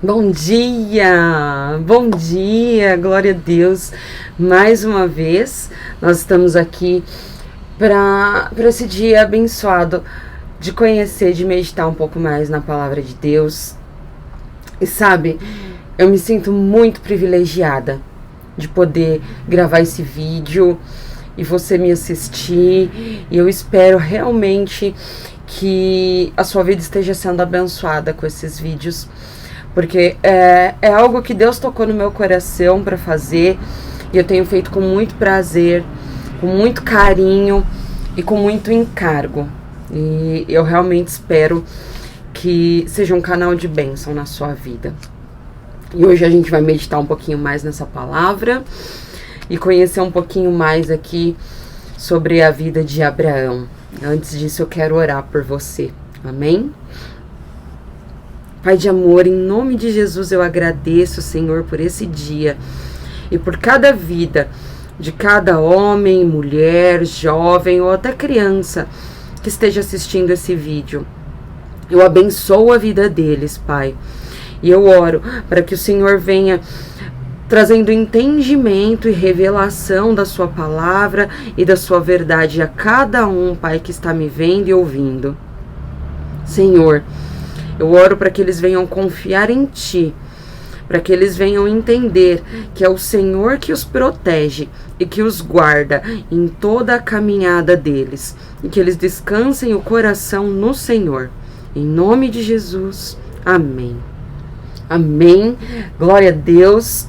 Bom dia, glória a Deus. Mais uma vez, nós estamos aqui para esse dia abençoado de conhecer, de meditar um pouco mais na palavra de Deus. E sabe, eu me sinto muito privilegiada de poder gravar esse vídeo e você me assistir. E eu espero realmente que a sua vida esteja sendo abençoada com esses vídeos. Porque é algo que Deus tocou no meu coração para fazer, e eu tenho feito com muito prazer, com muito carinho e com muito encargo. E eu realmente espero que seja um canal de bênção na sua vida. E hoje a gente vai meditar um pouquinho mais nessa palavra e conhecer um pouquinho mais aqui sobre a vida de Abraão. Antes disso, eu quero orar por você. Amém? Pai de amor, em nome de Jesus eu agradeço, Senhor, por esse dia e por cada vida de cada homem, mulher, jovem ou até criança que esteja assistindo esse vídeo. Eu abençoo a vida deles, Pai, e eu oro para que o Senhor venha trazendo entendimento e revelação da sua palavra e da sua verdade a cada um, Pai, que está me vendo e ouvindo. Senhor, eu oro para que eles venham confiar em Ti, para que eles venham entender que é o Senhor que os protege e que os guarda em toda a caminhada deles, e que eles descansem o coração no Senhor. Em nome de Jesus, amém. Amém. Glória a Deus.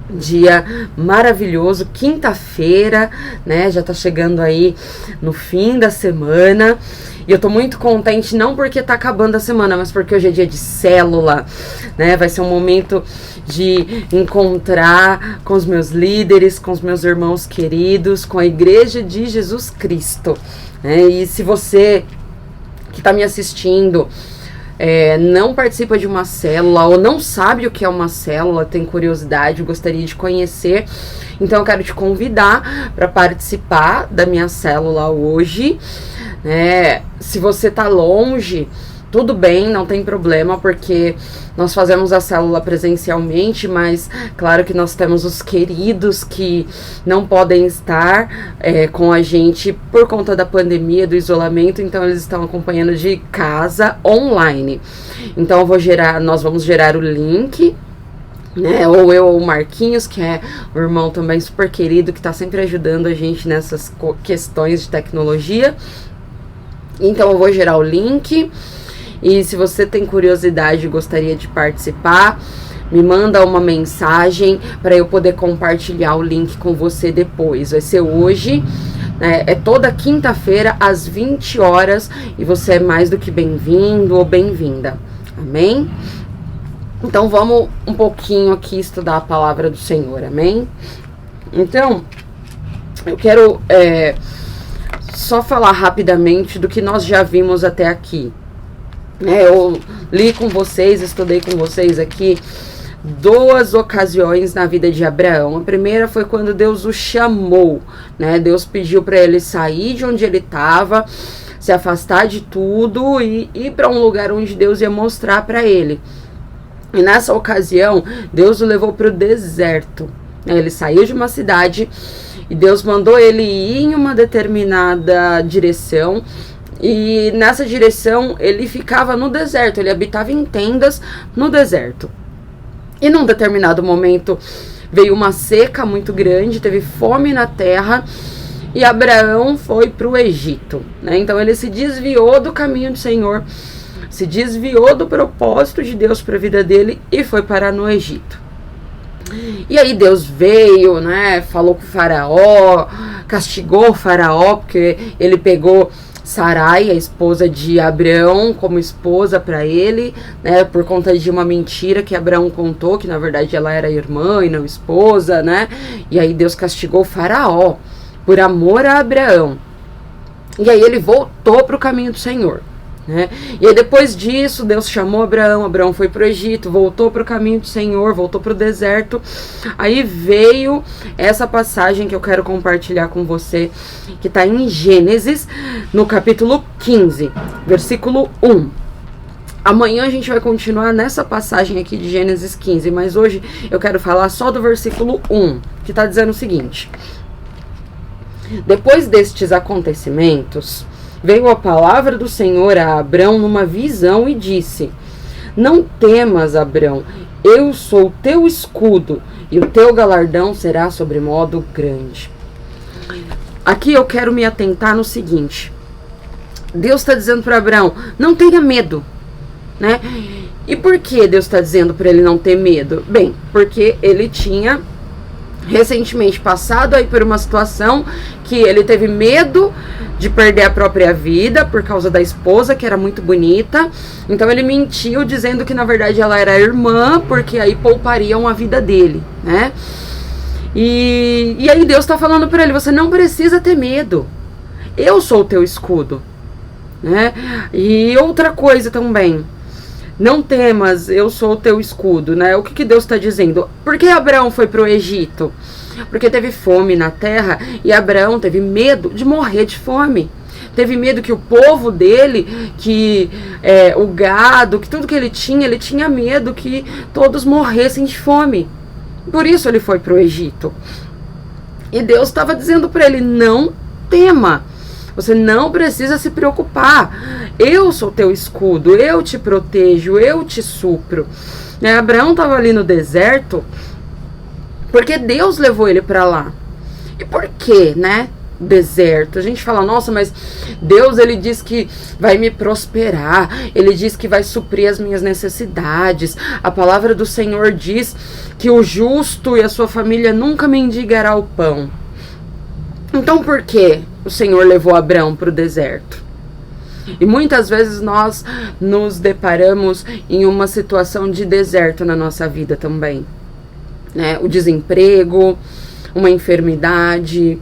Dia maravilhoso, quinta-feira, né? Já tá chegando aí no fim da semana. E eu tô muito contente, não porque tá acabando a semana, mas porque hoje é dia de célula, né? Vai ser um momento de encontrar com os meus líderes, com os meus irmãos queridos, com a Igreja de Jesus Cristo, né? E se você que tá me assistindo não participa de uma célula ou não sabe o que é uma célula, tem curiosidade, gostaria de conhecer, então eu quero te convidar para participar da minha célula hoje. Se você tá longe, tudo bem, não tem problema, porque nós fazemos a célula presencialmente, mas claro que nós temos os queridos que não podem estar com a gente por conta da pandemia, do isolamento, então eles estão acompanhando de casa, online. Então nós vamos gerar o link, né? Ou eu ou o Marquinhos, que é um irmão também super querido, que está sempre ajudando a gente nessas questões de tecnologia. Então eu vou gerar o link. E se você tem curiosidade e gostaria de participar, me manda uma mensagem para eu poder compartilhar o link com você depois. Vai ser hoje, né? É toda quinta-feira às 20 horas e você é mais do que bem-vindo ou bem-vinda. Amém? Então vamos um pouquinho aqui estudar a palavra do Senhor. Amém? Então, eu quero só falar rapidamente do que nós já vimos até aqui. Eu li com vocês, estudei com vocês aqui 2 ocasiões na vida de Abraão. A primeira foi quando Deus o chamou, né? Deus pediu para ele sair de onde ele estava, se afastar de tudo e ir para um lugar onde Deus ia mostrar para ele. E nessa ocasião, Deus o levou para o deserto. Ele saiu de uma cidade e Deus mandou ele ir em uma determinada direção. E nessa direção ele ficava no deserto, ele habitava em tendas no deserto. E num determinado momento veio uma seca muito grande, teve fome na terra e Abraão foi para o Egito, né? Então ele se desviou do caminho do Senhor, se desviou do propósito de Deus para a vida dele e foi parar no Egito. E aí Deus veio, né? Falou com o faraó, castigou o faraó porque ele pegou Sarai, a esposa de Abraão, como esposa para ele, né, por conta de uma mentira que Abraão contou, que na verdade ela era irmã e não esposa, né? E aí Deus castigou o faraó por amor a Abraão. E aí ele voltou para o caminho do Senhor, né? E aí depois disso, Deus chamou Abraão, Abraão foi para o Egito, voltou para o caminho do Senhor, voltou para o deserto. Aí veio essa passagem que eu quero compartilhar com você, que está em Gênesis, no capítulo 15, versículo 1. Amanhã a gente vai continuar nessa passagem aqui de Gênesis 15, mas hoje eu quero falar só do versículo 1, que está dizendo o seguinte: depois destes acontecimentos, veio a palavra do Senhor a Abrão numa visão e disse: não temas, Abrão, eu sou teu escudo, e o teu galardão será sobremodo grande. Aqui eu quero me atentar no seguinte: Deus está dizendo para Abrão, não tenha medo, né? E por que Deus está dizendo para ele não ter medo? Bem, porque ele tinha recentemente passado aí por uma situação que ele teve medo de perder a própria vida por causa da esposa, que era muito bonita. Então ele mentiu dizendo que na verdade ela era irmã, porque aí poupariam a vida dele, né? E aí Deus está falando para ele, você não precisa ter medo, eu sou o teu escudo, né? E outra coisa também, não temas, eu sou o teu escudo, né? O que Deus está dizendo? Por que Abraão foi para o Egito? Porque teve fome na terra e Abraão teve medo de morrer de fome. Teve medo que o povo dele, que o gado, que tudo que ele tinha medo que todos morressem de fome. Por isso ele foi para o Egito. E Deus estava dizendo para ele, não tema. Você não precisa se preocupar. Eu sou teu escudo, eu te protejo, eu te supro. Abraão estava ali no deserto porque Deus levou ele para lá. E por quê, né? Deserto. A gente fala, nossa, mas Deus, ele diz que vai me prosperar, ele diz que vai suprir as minhas necessidades. A palavra do Senhor diz que o justo e a sua família nunca mendigará o pão. Então por que o Senhor levou Abraão para o deserto? E muitas vezes nós nos deparamos em uma situação de deserto na nossa vida também, né? O desemprego, uma enfermidade,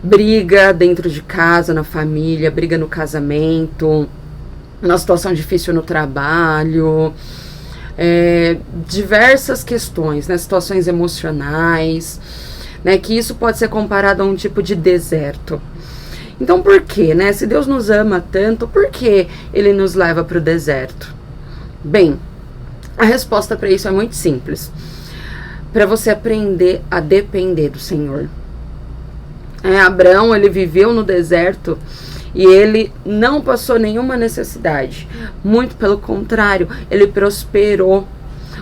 briga dentro de casa, na família, briga no casamento, uma situação difícil no trabalho, diversas questões, né? Situações emocionais, né? Que isso pode ser comparado a um tipo de deserto. Então por quê, né? Se Deus nos ama tanto, por que Ele nos leva para o deserto? Bem, a resposta para isso é muito simples. Para você aprender a depender do Senhor. Abraão, ele viveu no deserto e ele não passou nenhuma necessidade. Muito pelo contrário, ele prosperou.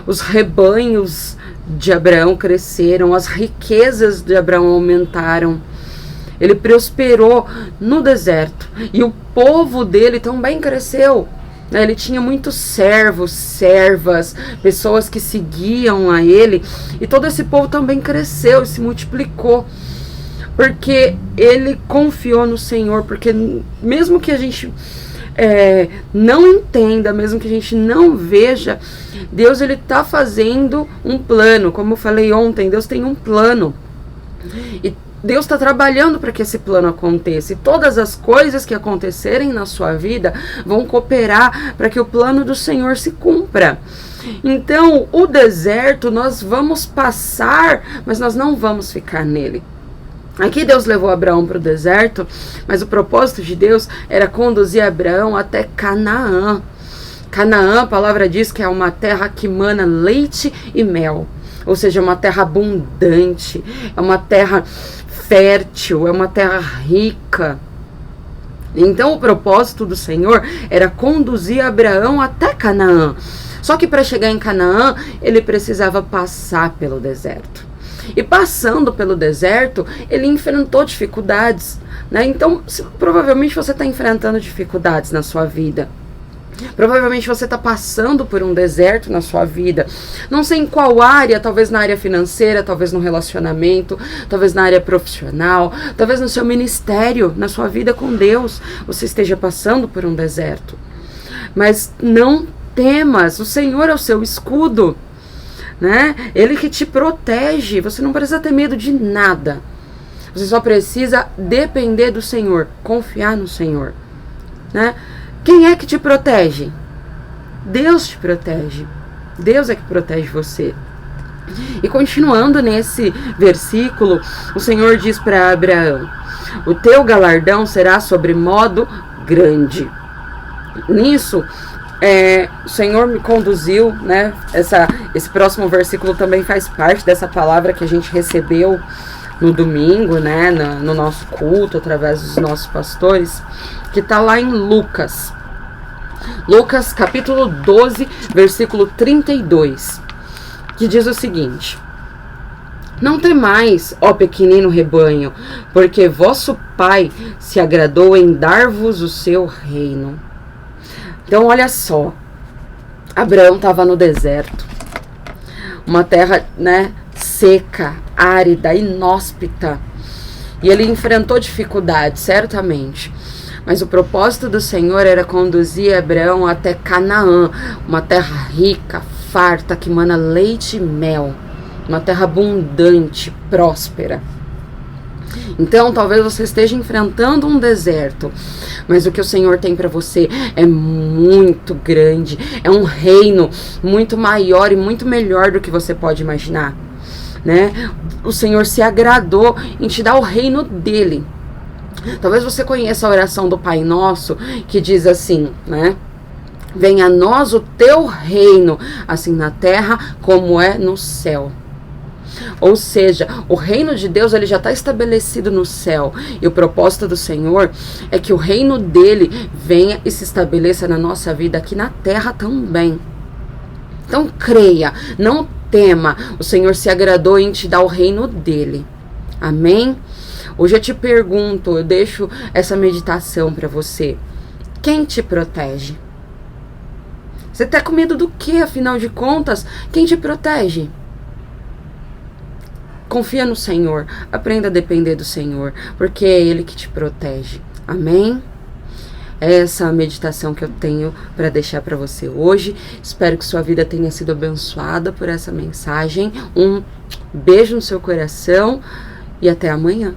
Os rebanhos de Abraão cresceram, as riquezas de Abraão aumentaram. Ele prosperou no deserto e o povo dele também cresceu. Ele tinha muitos servos, servas, pessoas que seguiam a ele, e todo esse povo também cresceu e se multiplicou, porque ele confiou no Senhor. Porque mesmo que a gente não entenda, mesmo que a gente não veja, Deus, ele está fazendo um plano. Como eu falei ontem, Deus tem um plano, e Deus está trabalhando para que esse plano aconteça. E todas as coisas que acontecerem na sua vida vão cooperar para que o plano do Senhor se cumpra. Então, o deserto nós vamos passar, mas nós não vamos ficar nele. Aqui Deus levou Abraão para o deserto, mas o propósito de Deus era conduzir Abraão até Canaã. Canaã, a palavra diz que é uma terra que mana leite e mel. Ou seja, é uma terra abundante, é uma terra fértil, é uma terra rica. Então o propósito do Senhor era conduzir Abraão até Canaã. Só que para chegar em Canaã, ele precisava passar pelo deserto. E passando pelo deserto, ele enfrentou dificuldades, né? Então, provavelmente você está enfrentando dificuldades na sua vida. Provavelmente você está passando por um deserto na sua vida. Não sei em qual área, talvez na área financeira, talvez no relacionamento, talvez na área profissional, talvez no seu ministério, na sua vida com Deus, você esteja passando por um deserto. Mas não temas, o Senhor é o seu escudo, né? Ele que te protege, você não precisa ter medo de nada. Você só precisa depender do Senhor, confiar no Senhor, né? Quem é que te protege? Deus te protege. Deus é que protege você. E continuando nesse versículo, o Senhor diz para Abraão: o teu galardão será sobremodo grande. Nisso, O Senhor me conduziu, né? Esse próximo versículo também faz parte dessa palavra que a gente recebeu no domingo, né? No nosso culto, através dos nossos pastores, que está lá em Lucas. Lucas, capítulo 12, versículo 32, que diz o seguinte: Não temais, ó pequenino rebanho, porque vosso Pai se agradou em dar-vos o seu reino. Então, olha só, Abraão estava no deserto, uma terra, né, seca, árida, inóspita, e ele enfrentou dificuldades, certamente. Mas o propósito do Senhor era conduzir Abraão até Canaã, uma terra rica, farta, que mana leite e mel, uma terra abundante, próspera. Então, talvez você esteja enfrentando um deserto, mas o que o Senhor tem para você é muito grande, é um reino muito maior e muito melhor do que você pode imaginar, né? O Senhor se agradou em te dar o reino dele. Talvez você conheça a oração do Pai Nosso, que diz assim, né? Venha a nós o teu reino, assim na terra como é no céu. Ou seja, o reino de Deus ele já está estabelecido no céu. E o propósito do Senhor é que o reino dele venha e se estabeleça na nossa vida aqui na terra também. Então creia, não tema. O Senhor se agradou em te dar o reino dele. Amém? Hoje eu te pergunto, eu deixo essa meditação para você. Quem te protege? Você está com medo do que, afinal de contas? Quem te protege? Confia no Senhor, aprenda a depender do Senhor, porque é Ele que te protege. Amém? Essa é a meditação que eu tenho para deixar para você hoje. Espero que sua vida tenha sido abençoada por essa mensagem. Um beijo no seu coração e até amanhã.